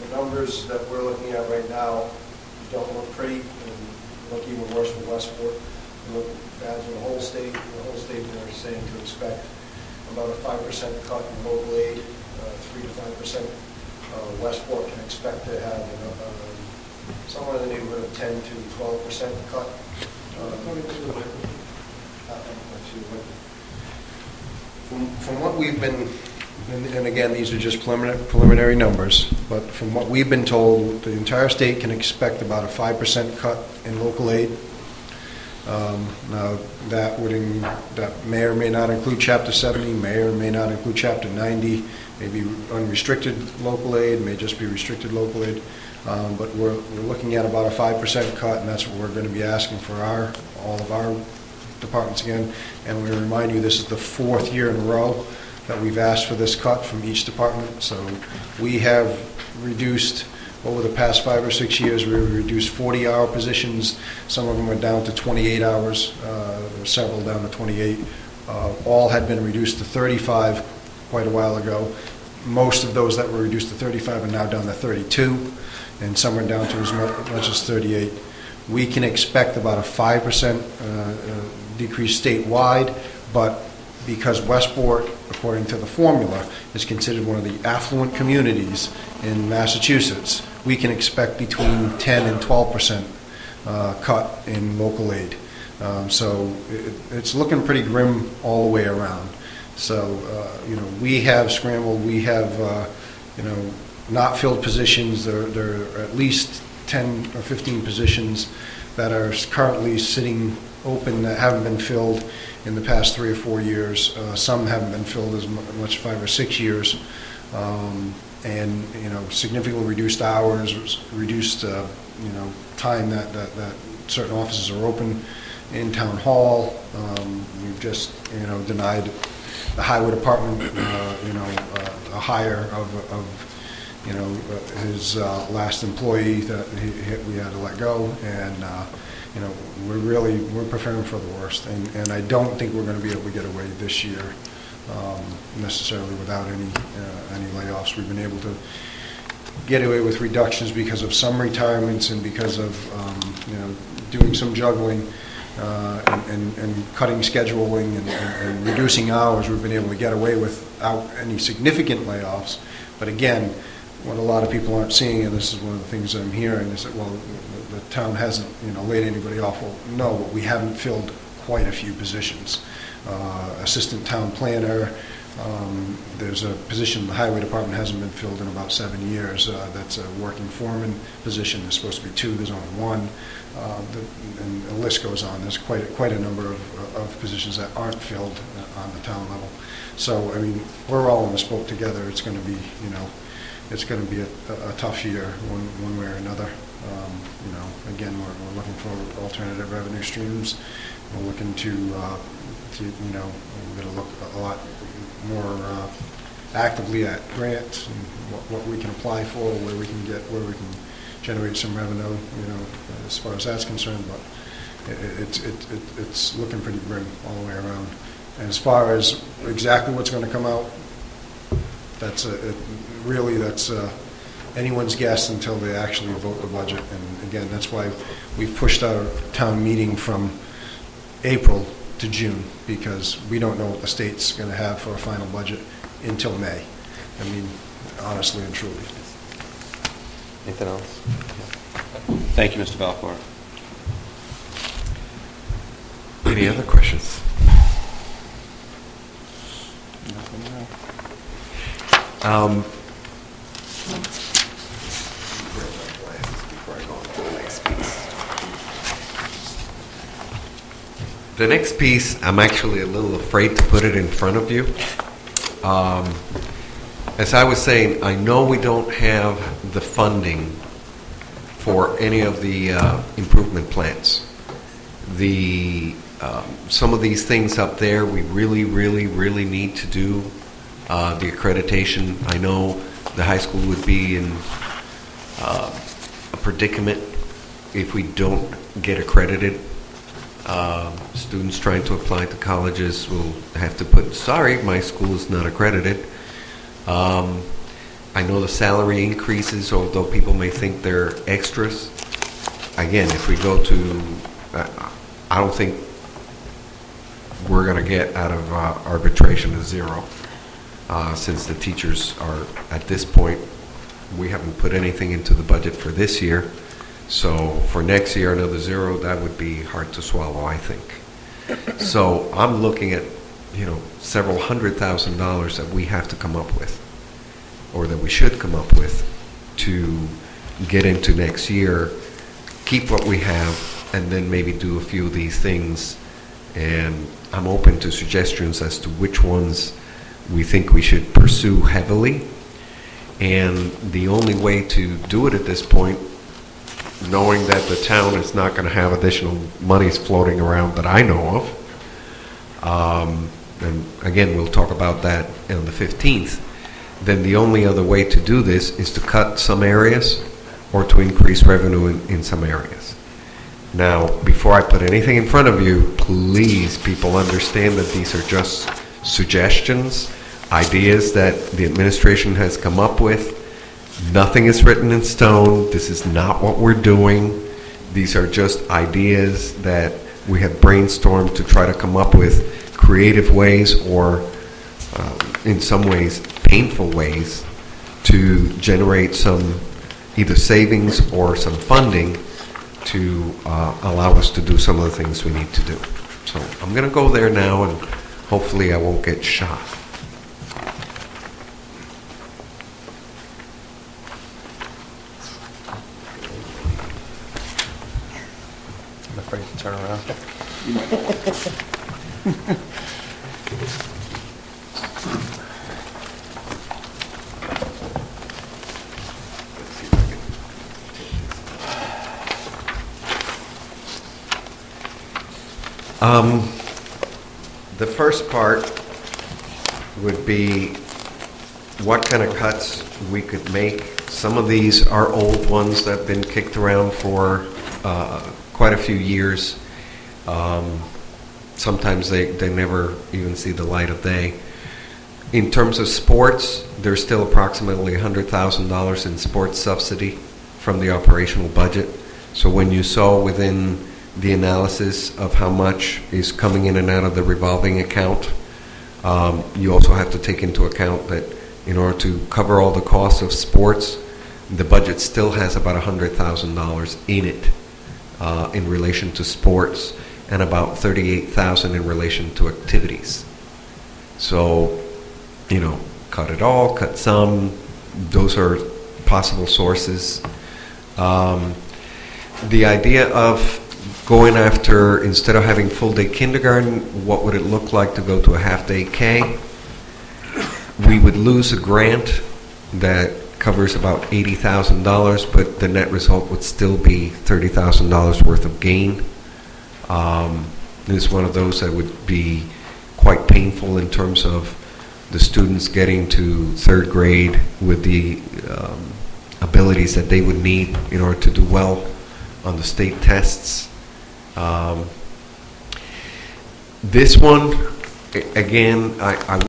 the numbers that we're looking at right now don't look pretty, and look even worse for Westport. They look bad for the whole state. The whole state, they're saying to expect about a 5% cut in local aid, 3 to 5%. Westport can expect to have somewhere in the neighborhood of 10 to 12% cut. From what we've been, and again, these are just preliminary numbers, but from what we've been told, the entire state can expect about a 5% cut in local aid. Now, that may or may not include Chapter 70, may or may not include Chapter 90, maybe unrestricted local aid, may just be restricted local aid. But we're looking at about a 5% cut, and that's what we're going to be asking for all of our departments again. And we remind you, this is the 4th year in a row that we've asked for this cut from each department. So we have reduced, over the past 5 or 6 years, we've reduced 40-hour positions. Some of them are down to 28 hours, several down to 28. All had been reduced to 35 quite a while ago. Most of those that were reduced to 35 are now down to 32, and some are down to as much as 38. We can expect about a 5% decrease statewide, but because Westport, according to the formula, is considered one of the affluent communities in Massachusetts, we can expect between 10 and 12% cut in local aid. So it's looking pretty grim all the way around. So, we have scrambled, we have, not filled positions. There are at least 10 or 15 positions that are currently sitting open that haven't been filled in the past 3 or 4 years. Some haven't been filled as much 5 or 6 years. And, significantly reduced hours, reduced, time that certain offices are open in town hall. We've just, denied the highway department, a hire of his last employee that we had to let go, and we're preparing for the worst, and I don't think we're going to be able to get away this year necessarily without any layoffs. We've been able to get away with reductions because of some retirements and because of doing some juggling. And cutting scheduling and reducing hours, we've been able to get away without any significant layoffs. But again, what a lot of people aren't seeing, and this is one of the things I'm hearing, is that, well, the town hasn't laid anybody off. Well, no, but we haven't filled quite a few positions. Assistant town planner, there's a position the highway department hasn't been filled in about 7 years. That's a working foreman position. There's supposed to be 2. There's only 1. And the list goes on. There's quite a number of positions that aren't filled on the town level. So, I mean, we're all in this boat together. It's going to be, it's going to be a tough year one way or another. Again, we're looking for alternative revenue streams. We're looking to we're going to look a lot more actively at grants and what we can apply for, where we can generate some revenue, as far as that's concerned. But it's looking pretty grim all the way around. And as far as exactly what's going to come out, that's anyone's guess until they actually vote the budget. And again, that's why we've pushed our town meeting from April to June, because we don't know what the state's going to have for a final budget until May. I mean, honestly and truly. Anything else? Thank you, Mr. Balfour. Any other questions? The next piece, I'm actually a little afraid to put it in front of you. As I was saying, I know we don't have the funding for any of the improvement plans. Some of these things up there, we really need to do. The accreditation, I know the high school would be in a predicament if we don't get accredited. Students trying to apply to colleges will have to put, sorry, my school is not accredited. I know the salary increases, although people may think they're extras. Again, if we go to, I don't think we're going to get out of arbitration a zero, since the teachers are, at this point, we haven't put anything into the budget for this year. So for next year, another zero, that would be hard to swallow, I think. So I'm looking at, several $100,000 that we have to come up with, or that we should come up with, to get into next year, keep what we have, and then maybe do a few of these things. And I'm open to suggestions as to which ones we think we should pursue heavily. And the only way to do it at this point, knowing that the town is not going to have additional monies floating around that I know of, and again, we'll talk about that on the 15th, then the only other way to do this is to cut some areas or to increase revenue in some areas. Now, before I put anything in front of you, please, people, understand that these are just suggestions, ideas that the administration has come up with. Nothing is written in stone. This is not what we're doing. These are just ideas that we have brainstormed to try to come up with creative ways, or in some ways painful ways, to generate some either savings or some funding to allow us to do some of the things we need to do. So I'm going to go there now, and hopefully I won't get shot. I'm afraid to turn around. The first part would be what kind of cuts we could make. Some of these are old ones that have been kicked around for quite a few years. Sometimes they never even see the light of day. In terms of sports, there's still approximately $100,000 in sports subsidy from the operational budget. So when you saw within the analysis of how much is coming in and out of the revolving account, you also have to take into account that in order to cover all the costs of sports, the budget still has about $100,000 in it in relation to sports, and about $38,000 in relation to activities. So, cut it all, cut some. Those are possible sources. The idea of going after, instead of having full-day kindergarten, what would it look like to go to a half-day K? We would lose a grant that covers about $80,000, but the net result would still be $30,000 worth of gain. It's one of those that would be quite painful in terms of the students getting to third grade with the abilities that they would need in order to do well on the state tests. This one, again, I